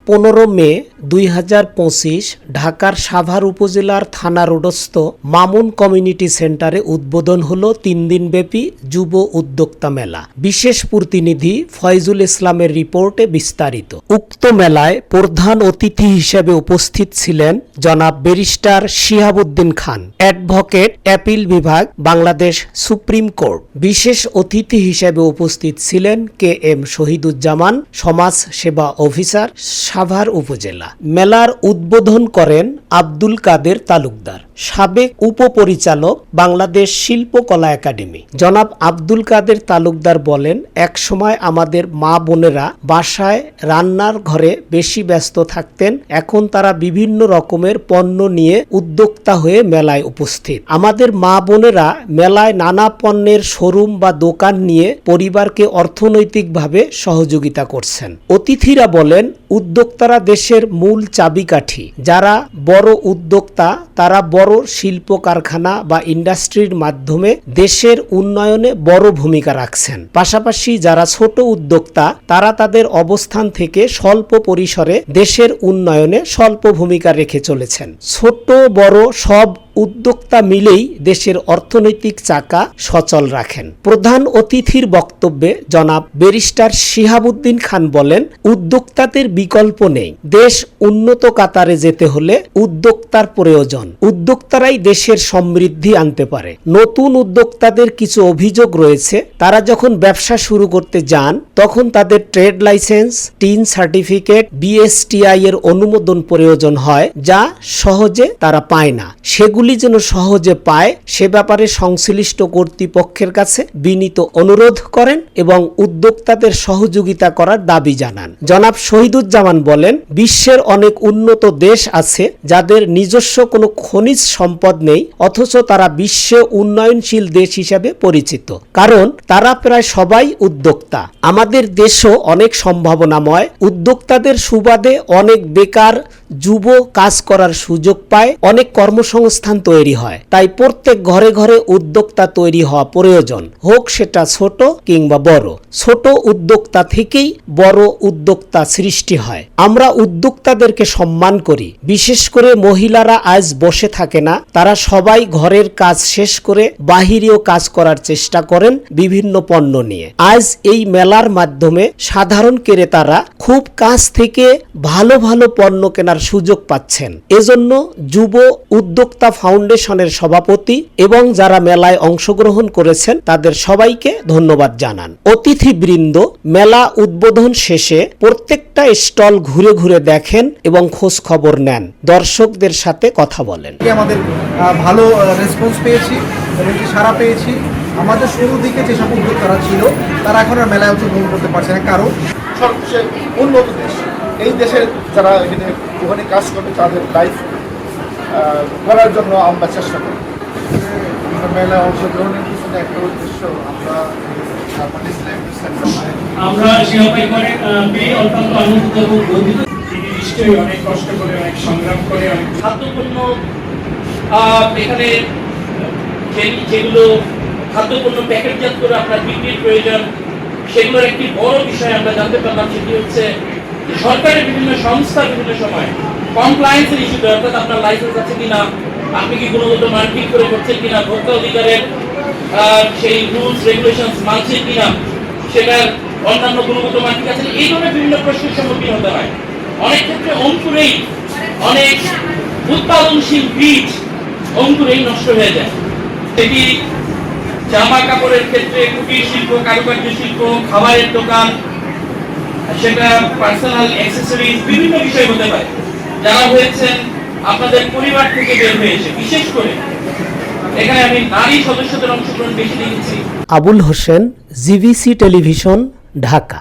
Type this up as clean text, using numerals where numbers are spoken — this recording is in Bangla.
15 মে 2025 ঢাকার সাভার উপজেলার থানা রোডস্থ মামুন কমিউনিটি সেন্টারে উদ্বোধন হলো 3 দিনব্যাপী যুব উদ্যোক্তা মেলা। বিশেষ প্রতিনিধি ফয়জুল ইসলামের রিপোর্টে বিস্তারিত। উক্ত মেলায় প্রধান অতিথি হিসেবে উপস্থিত ছিলেন জনাব ব্যারিস্টার শিহাবুদ্দিন খান, অ্যাডভোকেট, অ্যাপিল বিভাগ, বাংলাদেশ সুপ্রিম কোর্ট। বিশেষ অতিথি হিসেবে উপস্থিত ছিলেন KM শহীদুজ্জামান, সমাজ সেবা অফিসার, সাভার উপজেলা। মেলার উদ্বোধন করেন আব্দুল কাদের তালুকদার, সাবেক উপপরিচালক, বাংলাদেশ শিল্পকলা একাডেমি। জনাব আব্দুল কাদের তালুকদার বলেন, এক সময় আমাদের মা বোনেরা বাসায় রান্নার ঘরে বেশি ব্যস্ত থাকতেন, এখন তারা বিভিন্ন রকমের পণ্য নিয়ে উদ্যোক্তা হয়ে মেলায় উপস্থিত। আমাদের মা বোনেরা মেলায় নানা পণ্যের শোরুম বা দোকান নিয়ে পরিবারকে অর্থনৈতিকভাবে সহযোগিতা করছেন। অতিথিরা বলেন, উদ্যোক্তারা দেশের মূল চাবিকাঠি। যারা বড় উদ্যোক্তা তারা বড় শিল্প কারখানা বা ইন্ডাস্ট্রির মাধ্যমে দেশের উন্নয়নে বড় ভূমিকা রাখছেন। পাশাপাশি যারা ছোট উদ্যোক্তা তারা তাদের অবস্থান থেকে স্বল্প পরিসরে দেশের উন্নয়নে স্বল্প ভূমিকা রেখে চলেছেন। ছোট বড় সব উদ্যোক্তা মিলেই দেশের অর্থনৈতিক চাকা সচল রাখেন। প্রধান অতিথির বক্তব্যে জনাব ব্যারিস্টার শিহাবুদ্দিন খান বলেন, উদ্যোক্তাদের বিকল্প নেই। দেশ উন্নত কাতারে যেতে হলে উদ্যোক্তার প্রয়োজন। উদ্যোক্তারাই দেশের সমৃদ্ধি আনতে পারে। নতুন উদ্যোক্তাদের কিছু অভিযোগ রয়েছে, তারা যখন ব্যবসা শুরু করতে যান তখন তাদের trade licence, tin certificate, BSTI এর অনুমোদন প্রয়োজন হয়, যা সহজে তারা পায় না। সেগুলি যেন সহজে পায় সে ব্যাপারে সংশ্লিষ্ট কর্তৃপক্ষের কাছে বিনীত অনুরোধ করেন এবং উদ্যোক্তাদের সহযোগিতা করার দাবি জানান। জনাব শহীদুজ্জামান বলেন, বিশ্বের অনেক উন্নত দেশ আছে যাদের নিজস্ব কোনো খনিজ সম্পদ নেই, অথচ তারা বিশ্বে উন্নয়নশীল দেশ হিসেবে পরিচিত, কারণ তারা প্রায় সবাই উদ্যোক্তা। আমাদের দেশও অনেক সম্ভাবনাময়। উদ্যোক্তাদের সুবাদে অনেক বেকার যুব কাজ করার সুযোগ পায়, অনেক কর্মসংস্থান তৈরি হয়। তাই প্রত্যেক ঘরে ঘরে উদ্যোক্তা তৈরি হওয়া প্রয়োজন, হোক সেটা ছোট কিংবা বড়। ছোট উদ্যোক্তা থেকেই বড় উদ্যোক্তা সৃষ্টি হয়। আমরা উদ্যোক্তাদেরকে সম্মান করি। বিশেষ করে মহিলারা আজ বসে থাকে না, তারা সবাই ঘরের কাজ শেষ করে বাহিরেও কাজ করার চেষ্টা করেন বিভিন্ন পণ্য নিয়ে। আজ এই মেলার মাধ্যমে সাধারণ ক্রেতারা খুব কাছ থেকে ভালো ভালো পণ্য কেনার সুযোগ পাচ্ছেন। এজন্য যুব উদ্যোক্তা ফাউন্ডেশনের সভাপতি এবং যারা মেলায় অংশগ্রহণ করেছেন তাদের সবাইকে ধন্যবাদ জানান। অতিথিবৃন্দ মেলা উদ্বোধন শেষে প্রত্যেকটা স্টল ঘুরে ঘুরে দেখেন এবং খোঁজ খবর নেন, দর্শকদের সাথে কথা বলেন। আমাদের ভালো রেসপন্স পেয়েছি এবং সাড়া পেয়েছি। আমাদের শুরুর দিকে যেসব উদ্যোক্তারা ছিল তারা এখন আর মেলায় অংশগ্রহণ করতে পারছে না, কারণ সবচেয়ে উন্নত দেশ এই দেশের যারা ওখানে কাজ করবে তাদের লাইফ করার জন্য আমরা চেষ্টা করি। মেলায় অংশগ্রহণের পিছনে একটা উদ্দেশ্য আমরা অত্যন্ত আনন্দিত এবং গর্বিত। তিনি নিশ্চয়ই অনেক কষ্ট করে, অনেক সংগ্রাম করে, অনেক খাদ্যপণ্য এখানে যেগুলো খাদ্যপণ্য প্যাকেটজাত করে আপনার বিক্রির প্রয়োজন, সেগুলোর একটি বড় বিষয় আমরা জানতে পারলাম, সেটি হচ্ছে সরকারের বিভিন্ন সংস্থা বিভিন্ন সময় কমপ্লায়েন্সের ইস্যুতে, অর্থাৎ আপনার লাইসেন্স আছে কিনা, আপনি কি গুণগত মান ঠিক করে করছেন কিনা, ভোক্তা অধিকারের সেই রুলস রেগুলেশন মানছেন কিনা, সেটার অন্যান্য গুণগত মান ঠিক আছে, এই ধরনের বিভিন্ন প্রশ্নের সম্মুখীন হতে হয়। অনেক ক্ষেত্রে অঙ্কুরেই অনেক উৎপাদনশীল বীজ অঙ্কুরেই নষ্ট হয়ে যায়। সেটি জামা কাপড়ের ক্ষেত্রে, কুটির শিল্প, কারুকার্য শিল্প, খাবারের দোকান, সেটা পার্সোনাল অ্যাক্সেসরিজ, বিভিন্ন বিষয় হতে পারে। যারা হয়েছেন আপনাদের পরিবার থেকে বের হয়েছে, বিশেষ করে এখানে আমি নারী সদস্যদের অংশগ্রহণ বেশি দেখেছি। Abul Hossain, GVC television, Dhaka.